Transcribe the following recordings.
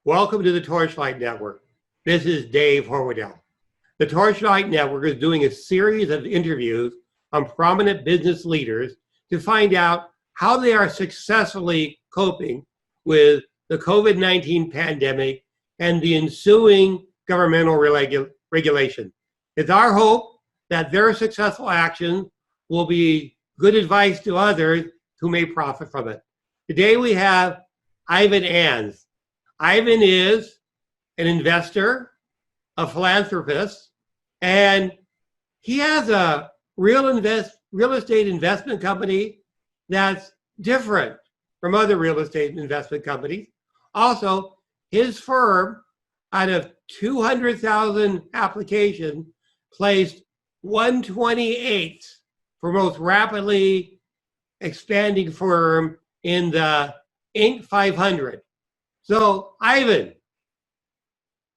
Welcome to the Torchlight Network. This is Dave Horwedel. The Torchlight Network is doing a series of interviews on prominent business leaders to find out how they are successfully coping with the COVID-19 pandemic and the ensuing governmental regulation. It's our hope that their successful actions will be good advice to others who may profit from it. Today we have Ivan Ans. Ivan is an investor, a philanthropist, and he has a real estate investment company that's different from other real estate investment companies. Also, his firm, out of 200,000 applications, placed 128th for most rapidly expanding firm in the Inc. 500. So, Ivan,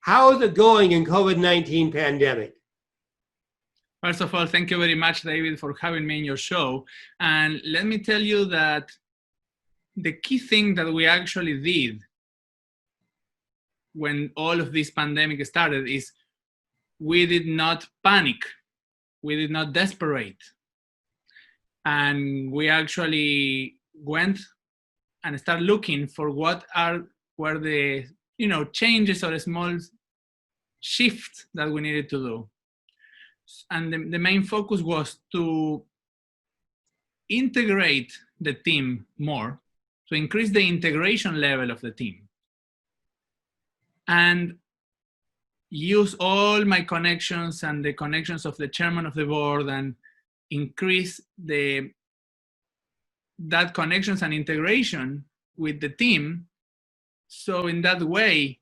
how is it going in COVID-19 pandemic? First of all, thank you very much, David, for having me in your show. And let me tell you that the key thing that we actually did when all of this pandemic started is we did not panic. We did not desperate. And we actually went and started looking for what were the changes or small shifts that we needed to do. And the main focus was to integrate the team more, to increase the integration level of the team, and use all my connections and the connections of the chairman of the board and increase that connections and integration with the team. So in that way,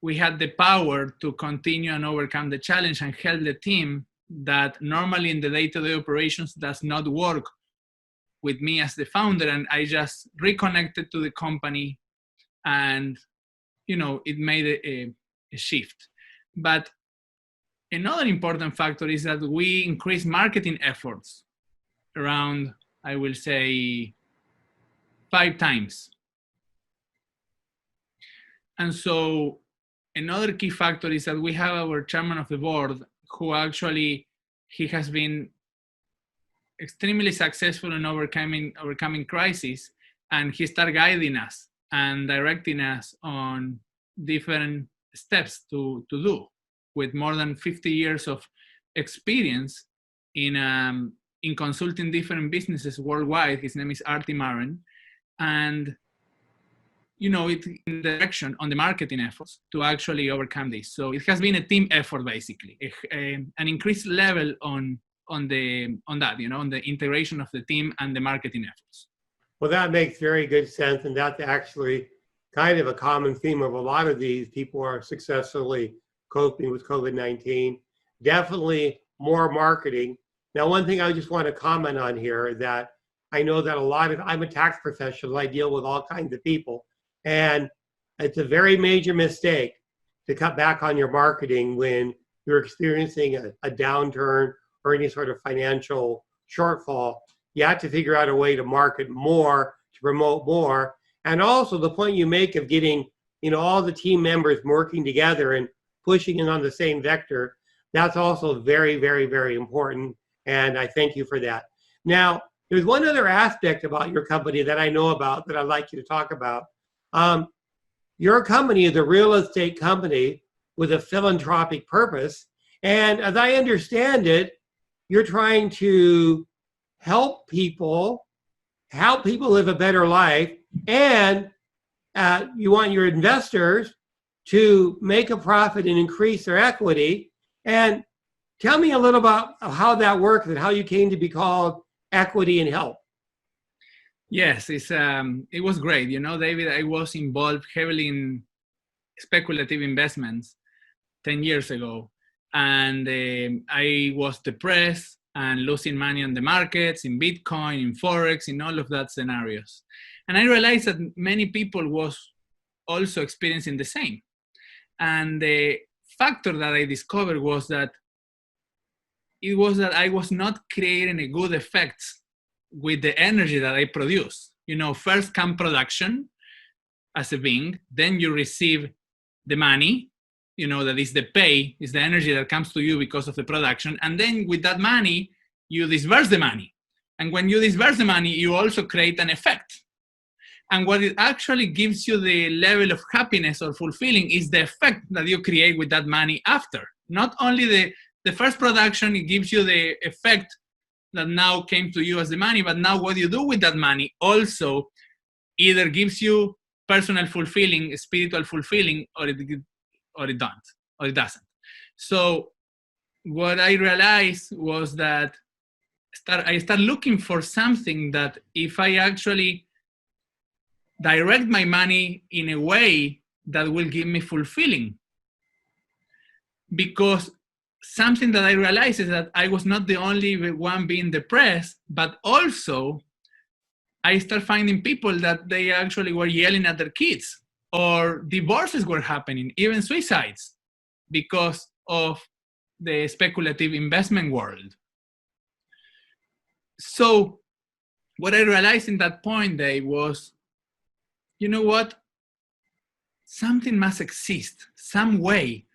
we had the power to continue and overcome the challenge and help the team that normally in the day-to-day operations does not work with me as the founder. And I just reconnected to the company and, it made a shift. But another important factor is that we increased marketing efforts around, I will say, 5 times. And so another key factor is that we have our chairman of the board who actually, he has been extremely successful in overcoming crises, and he started guiding us and directing us on different steps to do with more than 50 years of experience in consulting different businesses worldwide. His name is Artie Maren. And it's in the direction on the marketing efforts to actually overcome this. So it has been a team effort, basically, an increased level on the integration of the team and the marketing efforts. Well, that makes very good sense, and that's actually kind of a common theme of a lot of these people are successfully coping with COVID-19. Definitely more marketing. Now, one thing I just want to comment on here is that I know that I'm a tax professional. I deal with all kinds of people. And it's a very major mistake to cut back on your marketing when you're experiencing a downturn or any sort of financial shortfall. You have to figure out a way to market more, to promote more. And also the point you make of getting, all the team members working together and pushing in on the same vector, that's also very, very, very important. And I thank you for that. Now, there's one other aspect about your company that I know about that I'd like you to talk about. Your company is a real estate company with a philanthropic purpose. And as I understand it, you're trying to help people live a better life. And you want your investors to make a profit and increase their equity. And tell me a little about how that works and how you came to be called Equity and Help. Yes, it was great. David, I was involved heavily in speculative investments 10 years ago. And I was depressed and losing money on the markets, in Bitcoin, in Forex, in all of that scenarios. And I realized that many people was also experiencing the same. And the factor that I discovered was that I was not creating a good effect with the energy that I produce. First come production, as a being. Then you receive the money, that is the pay, is the energy that comes to you because of the production. And then with that money, you disperse the money. And when you disperse the money, you also create an effect. And what it actually gives you the level of happiness or fulfilling is the effect that you create with that money after. Not only the first production, it gives you the effect that now came to you as the money, but now what you do with that money also either gives you personal fulfilling, spiritual fulfilling, or it doesn't. So what I realized was that I start looking for something that if I actually direct my money in a way that will give me fulfilling. Because something that I realized is that I was not the only one being depressed, but also I start finding people that they actually were yelling at their kids, or divorces were happening, even suicides, because of the speculative investment world. So what I realized in that point, Dave, was, you know what? Something must exist, some way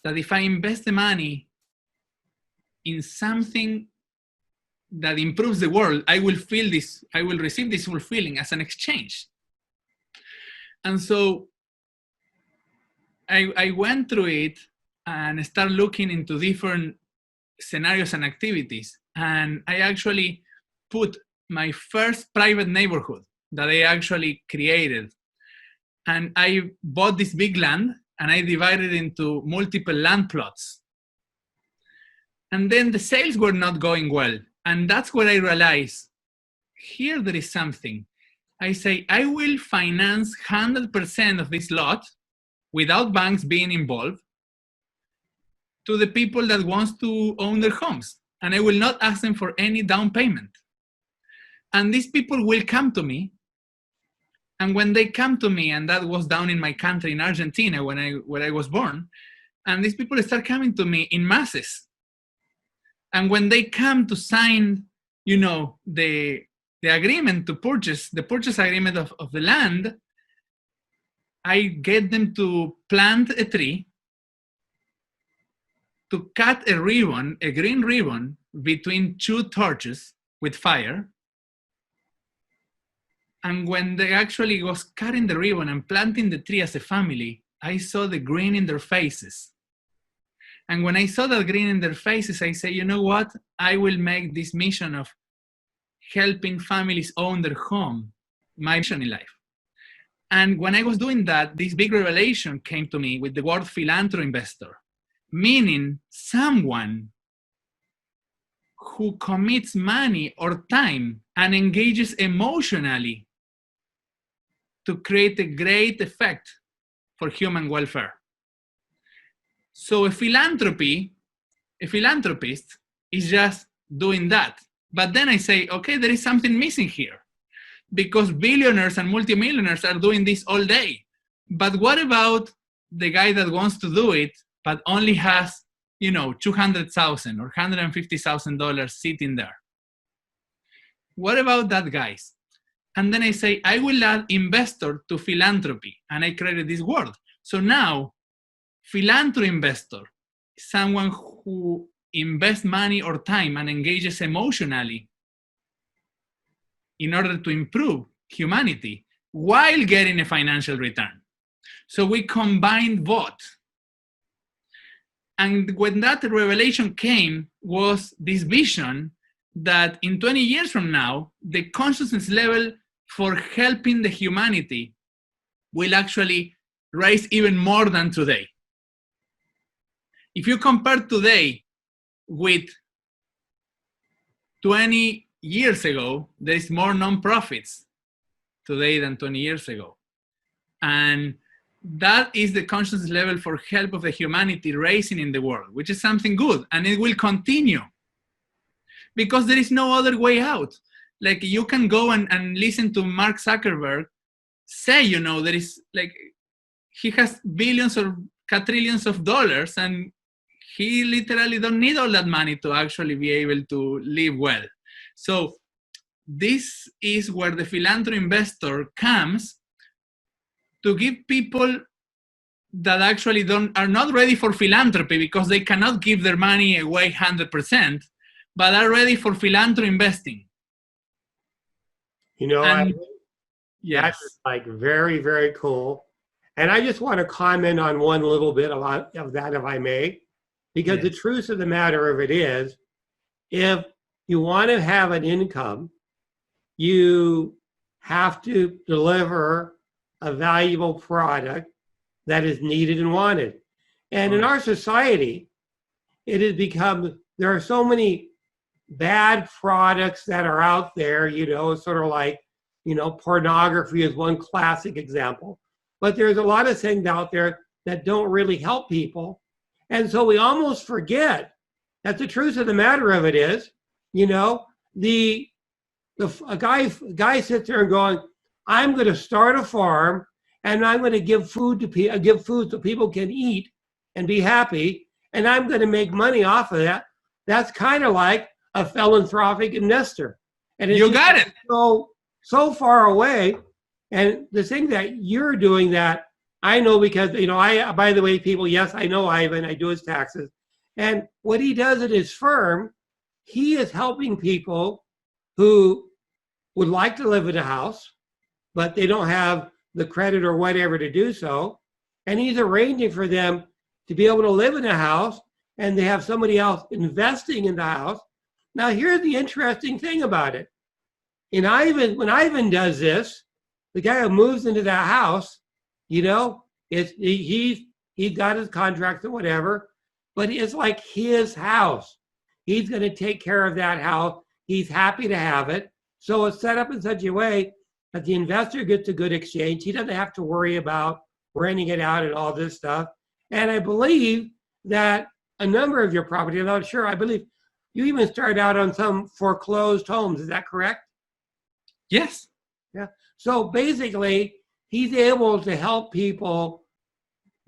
that if I invest the money in something that improves the world, I will feel this, I will receive this fulfilling as an exchange. And so I went through it and started looking into different scenarios and activities. And I actually put my first private neighborhood that I actually created. And I bought this big land and I divided it into multiple land plots. And then the sales were not going well. And that's where I realized, here there is something. I say, I will finance 100% of this lot without banks being involved to the people that wants to own their homes. And I will not ask them for any down payment. And these people will come to me. And when they come to me, and that was down in my country in Argentina where I was born, and these people start coming to me in masses. And when they come to sign, the agreement to purchase, the purchase agreement of the land, I get them to plant a tree, to cut a ribbon, a green ribbon, between two torches with fire. And when they actually was cutting the ribbon and planting the tree as a family, I saw the green in their faces. And when I saw that green in their faces, I say, you know what? I will make this mission of helping families own their home my mission in life. And when I was doing that, this big revelation came to me with the word philanthropy investor, meaning someone who commits money or time and engages emotionally to create a great effect for human welfare. So a philanthropist is just doing that. But then I say, okay, there is something missing here, because billionaires and multimillionaires are doing this all day. But what about the guy that wants to do it, but only has, $200,000 or $150,000 sitting there? What about that, guys? And then I say, I will add investor to philanthropy. And I created this word. So now, philanthropy investor is someone who invests money or time and engages emotionally in order to improve humanity while getting a financial return. So we combined both. And when that revelation came was this vision that in 20 years from now, the consciousness level for helping the humanity will actually rise even more than today. If you compare today with 20 years ago, there is more nonprofits today than 20 years ago. And that is the consciousness level for help of the humanity raising in the world, which is something good. And it will continue because there is no other way out. Like you can go and listen to Mark Zuckerberg say, there is he has billions or quadrillions of dollars and he literally don't need all that money to actually be able to live well. So this is where the philanthropy investor comes to give people that actually are not ready for philanthropy because they cannot give their money away 100%, but are ready for philanthropy investing. You know, Yes. that's like very, very cool. And I just want to comment on one little bit of that, if I may, because Yes. the truth of the matter of it is, if you want to have an income, you have to deliver a valuable product that is needed and wanted. And in our society, it has become, there are so many bad products that are out there, you know, sort of like, you know, pornography is one classic example. But there's a lot of things out there that don't really help people. And so we almost forget that the truth of the matter of it is, you know, a guy sits there and going, I'm going to start a farm and I'm going to give food so people can eat and be happy, and I'm going to make money off of that. That's kind of like a philanthropic investor. And you got it. So far away. And the thing that you're doing that I know, because, you know, by the way, people, yes, I know Ivan, I do his taxes. And what he does at his firm, he is helping people who would like to live in a house, but they don't have the credit or whatever to do so. And he's arranging for them to be able to live in a house, and they have somebody else investing in the house. Now, here's the interesting thing about it. When Ivan does this, the guy who moves into that house, you know, he's got his contracts or whatever, but it's like his house. He's going to take care of that house. He's happy to have it. So it's set up in such a way that the investor gets a good exchange. He doesn't have to worry about renting it out and all this stuff. And I believe that a number of your property, I'm not sure, I believe you even started out on some foreclosed homes. Is that correct? Yes. Yeah. So basically, he's able to help people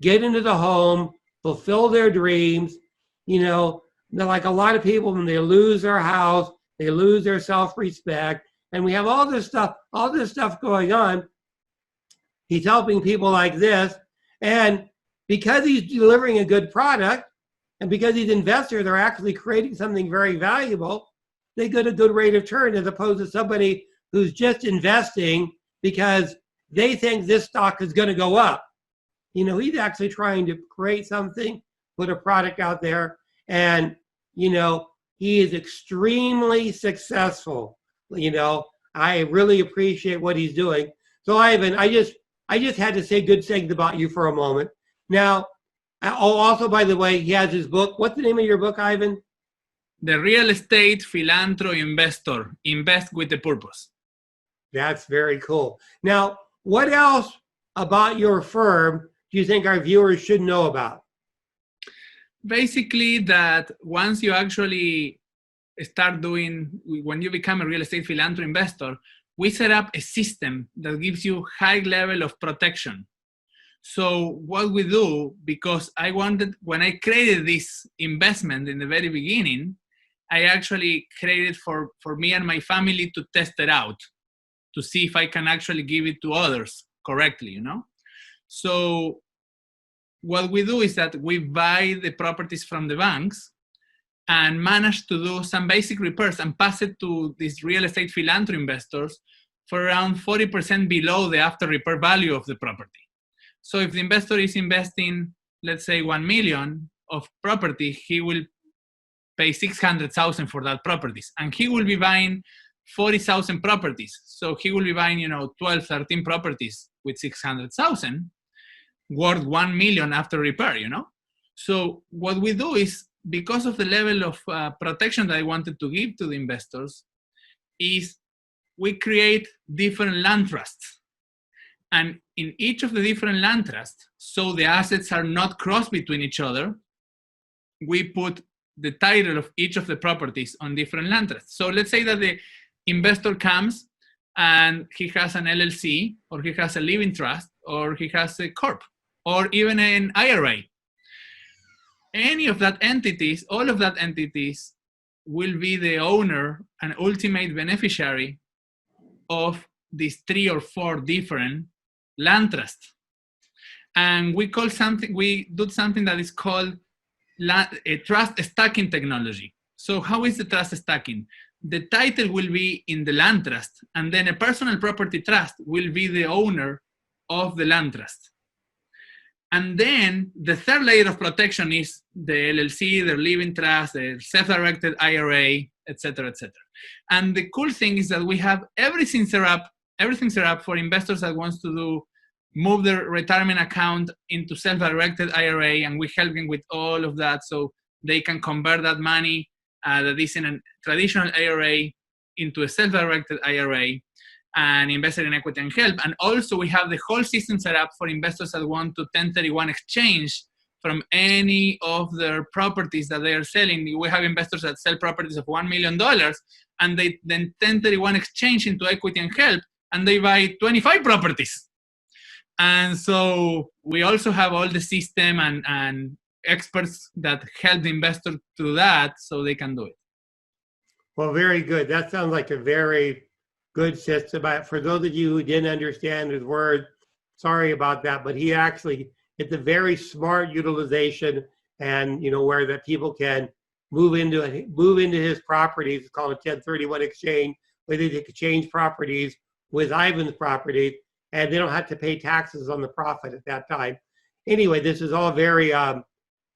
get into the home, fulfill their dreams. You know, like a lot of people, when they lose their house, they lose their self-respect. And we have all this stuff going on. He's helping people like this. And because he's delivering a good product, and because these investors are actually creating something very valuable, they get a good rate of return, as opposed to somebody who's just investing because they think this stock is going to go up. You know, he's actually trying to create something, put a product out there, and, you know, he is extremely successful. You know, I really appreciate what he's doing. So Ivan, I just had to say good things about you for a moment. Now, also, by the way, he has his book. What's the name of your book, Ivan? The Real Estate Philanthropy Investor, Invest with a Purpose. That's very cool. Now, what else about your firm do you think our viewers should know about? Basically, that once you actually start when you become a real estate philanthropy investor, we set up a system that gives you high level of protection. So what we do, because when I created this investment in the very beginning, I actually created for me and my family to test it out, to see if I can actually give it to others correctly, you know? So what we do is that we buy the properties from the banks and manage to do some basic repairs and pass it to these real estate philanthropy investors for around 40% below the after repair value of the property. So if the investor is investing, let's say 1 million of property, he will pay 600,000 for that properties, and he will be buying 40,000 properties. So he will be buying, you know, 12, 13 properties with 600,000 worth 1 million after repair, you know? So what we do is, because of the level of protection that I wanted to give to the investors, is we create different land trusts. And in each of the different land trusts, so the assets are not crossed between each other, we put the title of each of the properties on different land trusts. So let's say that the investor comes and he has an LLC, or he has a living trust, or he has a corp, or even an IRA. Any of that entities, all of that entities will be the owner and ultimate beneficiary of these 3 or 4 different land trusts. and we do something that is called a trust stacking technology. So how is the trust stacking? The title will be in the land trust, and then a personal property trust will be the owner of the land trust. And then the third layer of protection is the LLC, the living trust, the self-directed IRA, etc., etc. And the cool thing is that we have everything set up for investors that wants to move their retirement account into self-directed IRA, and we help them with all of that so they can convert that money that is in a traditional IRA into a self-directed IRA and invest it in equity and help. And also we have the whole system set up for investors that want to 1031 exchange from any of their properties that they are selling. We have investors that sell properties of $1 million, and they then 1031 exchange into equity and help, and they buy 25 properties. And so we also have all the system and experts that help the investor to do that so they can do it. Well, very good. That sounds like a very good system. For those of you who didn't understand his word, sorry about that, but it's a very smart utilization, and where that people can move into his properties. It's called a 1031 exchange, where they exchange properties with Ivan's properties, and they don't have to pay taxes on the profit at that time. Anyway, this is all very,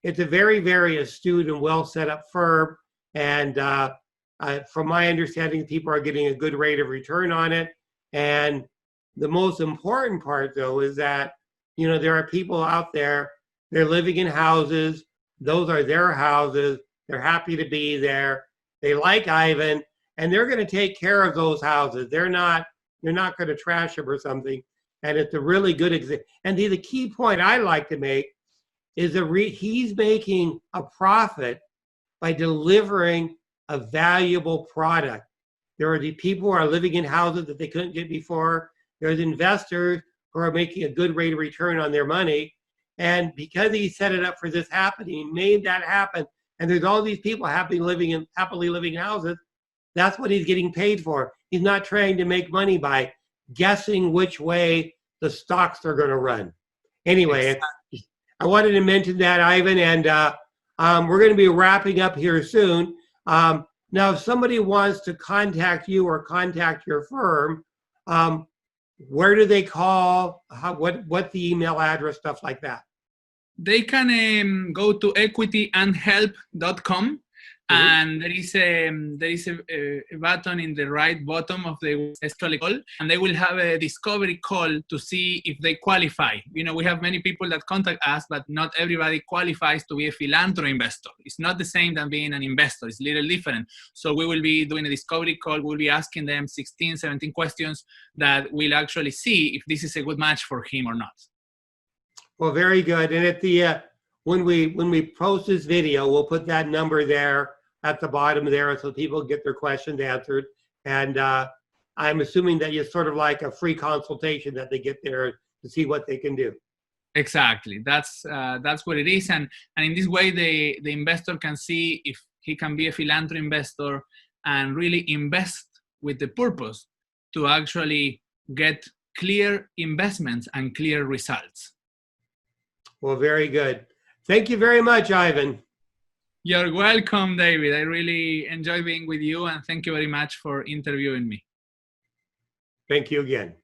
it's a very, very astute and well set up firm. And from my understanding, people are getting a good rate of return on it. And the most important part, though, is that, there are people out there, they're living in houses. Those are their houses. They're happy to be there. They like Ivan, and they're going to take care of those houses. They're not going to trash them or something. And it's a really good example. And the key point I like to make is he's making a profit by delivering a valuable product. There are the people who are living in houses that they couldn't get before. There's investors who are making a good rate of return on their money. And because he set it up for this happening, he made that happen. And there's all these people happily living in houses. That's what he's getting paid for. He's not trying to make money by guessing which way the stocks are going to run. Anyway, exactly. I wanted to mention that, Ivan, and we're going to be wrapping up here soon. Now, if somebody wants to contact you or contact your firm, where do they call? What's the email address, stuff like that? They can go to equityandhelp.com, and there is a button in the right bottom of the call, and they will have a discovery call to see if they qualify. We have many people that contact us, but not everybody qualifies to be a philanthropy investor. It's not the same than being an investor. It's a little different. So we will be doing a discovery call. We'll be asking them 16, 17 questions that will actually see if this is a good match for him or not. Well, very good. And at the when we post this video, we'll put that number there at the bottom there so people get their questions answered. And I'm assuming that it's sort of like a free consultation that they get there to see what they can do. Exactly. That's what it is. And in this way, the investor can see if he can be a philanthropy investor and really invest with the purpose to actually get clear investments and clear results. Well, very good. Thank you very much, Ivan. You're welcome, David. I really enjoy being with you, and thank you very much for interviewing me. Thank you again.